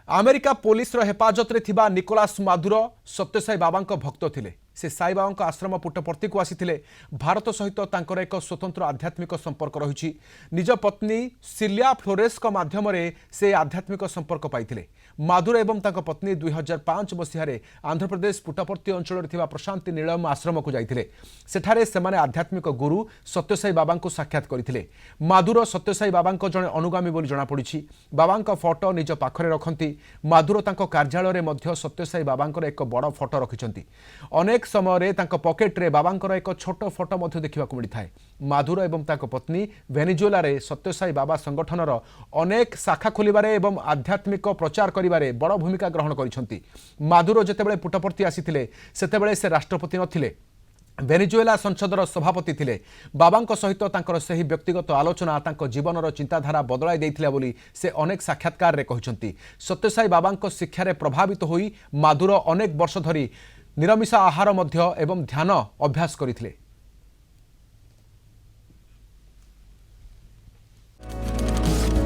America police हेफाजत में Nicolas Maduro Sathya Sai बाबा भक्त थे। से साई बाबा आश्रम पुटपर्ती को आसी भारत सहित तांकर एक स्वतंत्र आध्यात्मिक संपर्क रही। निज पत्नी सिलिया फ्लोरेस माध्यम से आध्यात्मिक संपर्क पाई। मादुरो एवं तांको पत्नी 2005 मसीह आंध्र प्रदेश पुटपर्ती अंचल प्रशांति नीलम आश्रम को जाते। सेठारे सेमाने आध्यात्मिक गुरु सत्यसाई बाबा को साक्षात करथिले। मादुरो सत्यसाई बाबा जड़े अनुगामी बोली जଣାपड़ी। बाबा फोटो निज पाखरे रखती। मादुरो तांको कार्यालय में सत्यसाई बाबा एक बड़ फोटो रखिंट। अनेक समय पॉकेट रे बाबा एक छोट फोटो देखा मिलता है। मादुरो एवं तांको पत्नी वेनेजुएला रे सत्यसाई बाबा संगठनर अनेक शाखा खोलिबारे एवं आध्यात्मिक प्रचार करिबारे बड़ भूमिका ग्रहण करिसेंती। मादुरो जेतेबेले पुटपर्ती आसीथिले सेतेबेले से राष्ट्रपति नथिले, वेनेजुएला संसदर सभापति थिले। बाबा सहित तांकर सही व्यक्तिगत आलोचना तांको जीवनर चिंताधारा बदलाई देइथिला बोली से अनेक साक्षात्कार रे कहिसेंती। सत्यसाई बाबा शिक्षा प्रभावित होई मादुरो अनेक वर्ष धरी निरामिष आहार मध्य एवं ध्यान अभ्यास करिथिले।